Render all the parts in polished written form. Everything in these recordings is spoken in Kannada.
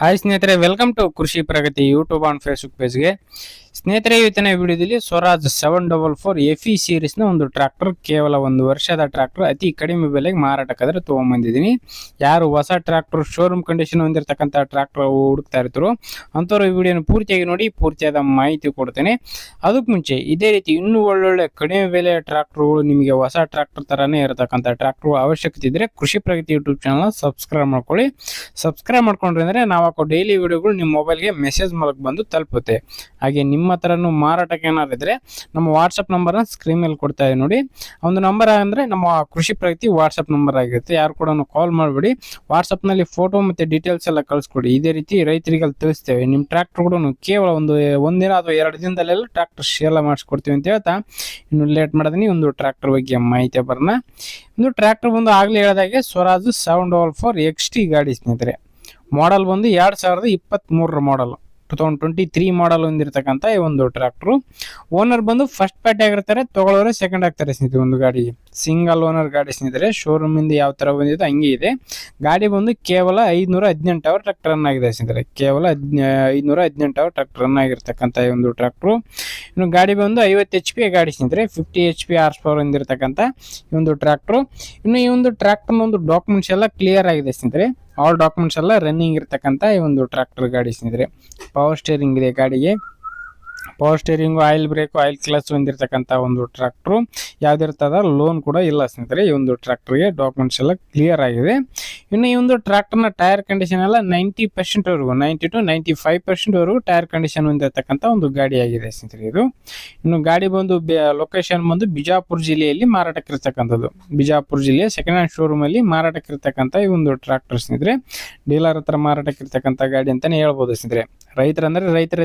ಹಾಯ್ ಸ್ನೇಹಿತರೆ, ವೆಲ್ಕಮ್ ಟು ಕೃಷಿ ಪ್ರಗತಿ ಯೂಟ್ಯೂಬ್ ಆನ್ ಫೇಸ್ಬುಕ್ ಪೇಜ್ಗೆ. ಸ್ನೇಹಿತರೆ, ಇವತ್ತಿನ ವಿಡಿಯೋದಲ್ಲಿ ಸ್ವರಾಜ್ 744 ಎಫಿ ಸೀರೀಸ್ನ ಒಂದು ಟ್ರ್ಯಾಕ್ಟರ್, ಕೇವಲ ಒಂದು ವರ್ಷದ ಟ್ರ್ಯಾಕ್ಟರ್ ಅತಿ ಕಡಿಮೆ ಬೆಲೆಗೆ ಮಾರಾಟಕ್ಕಾದ್ರೆ ತೊಗೊಂಬಂದಿದ್ದೀನಿ. ಯಾರು ಹೊಸ ಟ್ರ್ಯಾಕ್ಟರ್ ಶೋರೂಮ್ ಕಂಡೀಷನ್ ಹೊಂದಿರತಕ್ಕಂಥ ಟ್ರ್ಯಾಕ್ಟರ್ ಹುಡುಕ್ತಾ ಇರ್ತಾರೋ ಅಂಥವ್ರು ಈ ವಿಡಿಯೋನ ಪೂರ್ತಿಯಾಗಿ ನೋಡಿ, ಪೂರ್ತಿಯಾದ ಮಾಹಿತಿ ಕೊಡ್ತೇನೆ. ಅದಕ್ಕೆ ಮುಂಚೆ ಇದೇ ರೀತಿ ಇನ್ನೂ ಒಳ್ಳೊಳ್ಳೆ ಕಡಿಮೆ ಬೆಲೆಯ ಟ್ರ್ಯಾಕ್ಟರ್ಗಳು, ನಿಮಗೆ ಹೊಸ ಟ್ರ್ಯಾಕ್ಟರ್ ಥರನೇ ಇರತಕ್ಕಂಥ ಟ್ರ್ಯಾಕ್ಟರ್ ಅವಶ್ಯಕತೆ ಇದ್ದರೆ ಕೃಷಿ ಪ್ರಗತಿ ಯೂಟ್ಯೂಬ್ ಚಾನಲ್ ಸಬ್ಸ್ಕ್ರೈಬ್ ಮಾಡ್ಕೊಳ್ಳಿ. ಸಬ್ಸ್ಕ್ರೈಬ್ ಮಾಡ್ಕೊಂಡ್ರೆ ಅಂದರೆ ನಾವು ಹಾಕೋ ಡೈಲಿ ವಿಡಿಯೋಗಳು ನಿಮ್ಮ ಮೊಬೈಲ್ಗೆ ಮೆಸೇಜ್ ಮೂಲಕ ಬಂದು ತಲುಪುತ್ತೆ. ಹಾಗೆ ನಿಮ್ಮ ಹತ್ರನೂ ಮಾರಾಟಕ್ಕೆ ಏನಾದ್ರು ಇದ್ರೆ ನಮ್ಮ ವಾಟ್ಸಪ್ ನಂಬರ್ನ ಸ್ಕ್ರೀನ್ ಮೇಲೆ ಕೊಡ್ತಾ ಇದೆ ನೋಡಿ. ಒಂದು ನಂಬರ್ ಅಂದರೆ ನಮ್ಮ ಕೃಷಿ ಪ್ರಗತಿ ವಾಟ್ಸಪ್ ನಂಬರ್ ಆಗಿರುತ್ತೆ. ಯಾರು ಕೂಡ ಕಾಲ್ ಮಾಡಿಬಿಡಿ, ವಾಟ್ಸಪ್ನಲ್ಲಿ ಫೋಟೋ ಮತ್ತು ಡೀಟೇಲ್ಸ್ ಎಲ್ಲ ಕಳಿಸ್ಕೊಡಿ. ಇದೇ ರೀತಿ ರೈತರಿಗೆ ತಿಳಿಸ್ತೇವೆ. ನಿಮ್ಮ ಟ್ರ್ಯಾಕ್ಟರ್ ಕೂಡ ಕೇವಲ ಒಂದಿನ ಅಥವಾ 2 ದಿನದಲ್ಲೆಲ್ಲ ಟ್ರ್ಯಾಕ್ಟರ್ ಶೇರ್ ಮಾಡಿಸ್ಕೊಡ್ತೀವಿ ಅಂತ ಹೇಳ್ತಾ, ಇನ್ನು ಲೇಟ್ ಮಾಡಿದೀನಿ ಒಂದು ಟ್ರ್ಯಾಕ್ಟರ್ ಬಗ್ಗೆ ಮಾಹಿತಿ ಬರೋಣ. ಒಂದು ಟ್ರ್ಯಾಕ್ಟರ್ ಬಂದು ಆಗಲೇ ಹೇಳಿದಾಗೆ ಸ್ವರಾಜ್ 744 XT ಗಾಡಿ ಸ್ನೇಹಿತರೆ. ಮಾಡಲ್ ಬಂದು 2023 ಮಾಡಲ್, 2023 ಮಾಡಲ್ ಹೊಂದಿರತಕ್ಕಂಥ ಈ ಒಂದು ಟ್ರ್ಯಾಕ್ಟರ್. ಓನರ್ ಬಂದು ಫಸ್ಟ್ ಪಾರ್ಟಿ ಆಗಿರ್ತಾರೆ, ತಗೊಳ್ಳೋರೆ ಸೆಕೆಂಡ್ ಆಗ್ತಾರೆ ಸ್ನೇಹಿತರೆ. ಒಂದು ಗಾಡಿಗೆ ಸಿಂಗಲ್ ಓನರ್ ಗಾಡಿ ಸ್ನೇಹಿತರೆ. ಶೋರೂಮ್ ಇಂದ ಯಾವ ತರ ಬಂದಿದೆ ಹಂಗೆ ಇದೆ. ಗಾಡಿ ಬಂದು ಕೇವಲ 518 ಅವರ್ ಟ್ರ್ಯಾಕ್ಟರ್ ರನ್ ಆಗಿದೆ ಸ್ನೇಹಿತರೆ. ಕೇವಲ 518 ಅವರ್ ಟ್ರ್ಯಾಕ್ಟರ್ ರನ್ ಆಗಿರ್ತಕ್ಕಂಥ ಈ ಒಂದು ಟ್ರ್ಯಾಕ್ಟರ್. ಇನ್ನು ಗಾಡಿ ಬಂದು 50 HP ಗಾಡಿ ಸ್ನೇಹಿತರೆ. 50 HP ಹಾರ್ಸ್ ಪವರ್ ಹೊಂದಿರತಕ್ಕಂಥ ಈ ಒಂದು ಟ್ರ್ಯಾಕ್ಟರ್. ಇನ್ನು ಈ ಒಂದು ಟ್ರ್ಯಾಕ್ಟರ್ ಒಂದು ಡಾಕ್ಯುಮೆಂಟ್ಸ್ ಎಲ್ಲ ಕ್ಲಿಯರ್ ಆಗಿದೆ ಸ್ನೇಹಿತರೆ. ಆಲ್ ಡಾಕ್ಯುಮೆಂಟ್ಸ್ ಎಲ್ಲ ರನ್ನಿಂಗ್ ಇರ್ತಕ್ಕಂಥ ಈ ಒಂದು ಟ್ರ್ಯಾಕ್ಟರ್ ಗಾಡಿ ಸ್ನೇಹಿತರೆ. ಪವರ್ ಸ್ಟೇರಿಂಗ್ ಇದೆ ಗಾಡಿಗೆ. Power steering, oil break, oil clutch ಹೊಂದಿರತಕ್ಕಂಥ ಒಂದು ಟ್ರ್ಯಾಕ್ಟ್ರು. ಯಾವುದಿರ್ತದ ಲೋನ್ ಕೂಡ ಇಲ್ಲ ಸ್ನೇಹಿತರೆ. ಈ ಒಂದು ಟ್ರ್ಯಾಕ್ಟರ್ಗೆ ಡಾಕ್ಯುಮೆಂಟ್ಸ್ ಎಲ್ಲ ಕ್ಲಿಯರ್ ಆಗಿದೆ. ಇನ್ನು ಈ ಒಂದು ಟ್ರ್ಯಾಕ್ಟರ್ನ ಟೈರ್ ಕಂಡೀಷನ್ ಎಲ್ಲ 90% ವರೆಗೂ, 90 to 95% ವರೆಗೂ ಟೈರ್ ಕಂಡೀಷನ್ ಹೊಂದಿರತಕ್ಕಂಥ ಒಂದು ಗಾಡಿ ಆಗಿದೆ ಸ್ನೇಹಿತರೆ ಇದು. ಇನ್ನು ಗಾಡಿ ಬಂದು ಲೊಕೇಶನ್ ಬಂದು ಬಿಜಾಪುರ ಜಿಲ್ಲೆಯಲ್ಲಿ ಮಾರಾಟಕ್ಕಿರ್ತಕ್ಕಂಥದ್ದು. ಬಿಜಾಪುರ ಜಿಲ್ಲೆಯ ಸೆಕೆಂಡ್ ಹ್ಯಾಂಡ್ ಶೋರೂಮ್ ಅಲ್ಲಿ ಮಾರಾಟಕ್ಕಿರ್ತಕ್ಕಂಥ ಈ ಒಂದು ಟ್ರ್ಯಾಕ್ಟರ್ ಸ್ನೇಹಿತರೆ. ಡೀಲರ್ ಹತ್ರ ಮಾರಾಟಕ್ಕಿರ್ತಕ್ಕಂಥ ಗಾಡಿ ಅಂತಾನೆ ಹೇಳ್ಬೋದು ಸ್ನೇಹಿತರೆ. ರೈತರಂದ್ರೆ ರೈತರ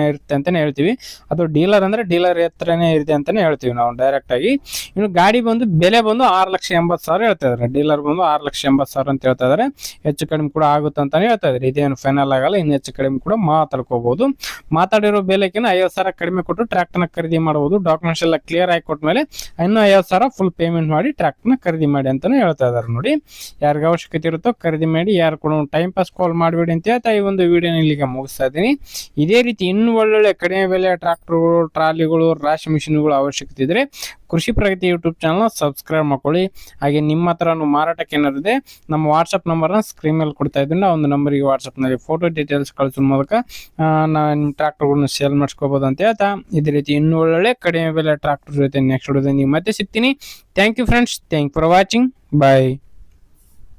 ಇರುತ್ತೆ ಅಂತಾನೆ ಹೇಳ್ತೀವಿ, ಅದು ಡೀಲರ್ ಅಂದ್ರೆ ಡೀಲರ್ ಹತ್ರನೇ ಇದೆ ಅಂತಾನೆ ಹೇಳ್ತೀವಿ ನಾವು ಡೈರೆಕ್ಟ್ ಆಗಿ. ಇನ್ನು ಗಾಡಿ ಬಂದು ಬೆಲೆ ಬಂದು 6,80,000 ಹೇಳ್ತಾ ಇದಾರೆ. ಡೀಲರ್ ಬಂದು 6,80,000 ಅಂತ ಹೇಳ್ತಾ ಇದಾರೆ. ಹೆಚ್ಚು ಕಡಿಮೆ ಕೂಡ ಆಗುತ್ತೆ ಅಂತಾನೆ ಹೇಳ್ತಾ ಇದಾರೆ. ಇದೇನು ಫೈನಲ್ ಆಗಲ್ಲ, ಇನ್ನು ಹೆಚ್ಚು ಕಡಿಮೆ ಕೂಡ ಮಾತಾಡ್ಕೋಬಹುದು. ಮಾತಾಡಿರೋ ಬೆಲೆಕಿನ 50,000 ಕಡಿಮೆ ಕೊಟ್ಟು ಟ್ರ್ಯಾಕ್ಟರ್ನ ಖರೀದಿ ಮಾಡಬಹುದು. ಡಾಕ್ಯುಮೆಂಟ್ಸ್ ಎಲ್ಲ ಕ್ಲಿಯರ್ ಆಗಿ ಕೊಟ್ಮೇಲೆ ಇನ್ನು 50,000 ಫುಲ್ ಪೇಮೆಂಟ್ ಮಾಡಿ ಟ್ರ್ಯಾಕ್ಟರ್ನ ಖರೀದಿ ಮಾಡಿ ಅಂತಾನೆ ಹೇಳ್ತಾ ಇದಾರೆ ನೋಡಿ. ಯಾರಿಗೆ ಅವಶ್ಯಕತೆ ಇರುತ್ತೋ ಖರೀದಿ ಮಾಡಿ. ಯಾರು ಕೂಡ ಟೈಮ್ ಪಾಸ್ ಕಾಲ್ ಮಾಡಬೇಡಿ ಅಂತ ಹೇಳ್ತಾ ಈ ಒಂದು ವಿಡಿಯೋನ ಇಲ್ಲಿಗೆ ಮುಗಿಸ್ತಾ ಇದ್ದೀನಿ. ಇದೇ ರೀತಿ ಇನ್ನು ಒಳ್ಳೊಳ್ಳೆ ಕಡಿಮೆ ಬೆಲೆ ಟ್ರ್ಯಾಕ್ಟರ್ಗಳು, ಟ್ರಾಲಿಗಳು, ರಾಶಿ ಮಿಷಿನ್ಗಳು ಅವಶ್ಯಕತೆ ಇದ್ರೆ ಕೃಷಿ ಪ್ರಗತಿ ಯೂಟ್ಯೂಬ್ ಚಾನಲ್ ಸಬ್ಸ್ಕ್ರೈಬ್ ಮಾಡ್ಕೊಳ್ಳಿ. ಹಾಗೆ ನಿಮ್ಮ ಹತ್ರನೂ ಮಾರಾಟಕ್ಕೆ ಏನಾರಿದೆ ನಮ್ಮ ವಾಟ್ಸಪ್ ನಂಬರ್ನ ಸ್ಕ್ರೀನ್ ಮೇಲೆ ಕೊಡ್ತಾ ಇದ್ದೀನಿ. ಒಂದು ನಂಬರಿಗೆ ವಾಟ್ಸಪ್ನಲ್ಲಿ ಫೋಟೋ ಡೀಟೇಲ್ಸ್ ಕಳಿಸೋ ಮೂಲಕ ನಿಮ್ಮ ಟ್ರ್ಯಾಕ್ಟರ್ಗಳನ್ನ ಸೇಲ್ ಮಾಡಿಸ್ಕೋಬಹುದು ಅಂತ ಹೇಳ್ತಾ, ಇದೇ ರೀತಿ ಇನ್ನೂ ಒಳ್ಳೊಳ್ಳೆ ಕಡಿಮೆ ಬೆಲೆ ಟ್ರ್ಯಾಕ್ಟರ್ ಜೊತೆ ನೆಕ್ಸ್ಟ್ ವಿಡಿಯೋದಲ್ಲಿ ಮತ್ತೆ ಸಿಗ್ತೀನಿ. Thank you friends, thank for watching, bye.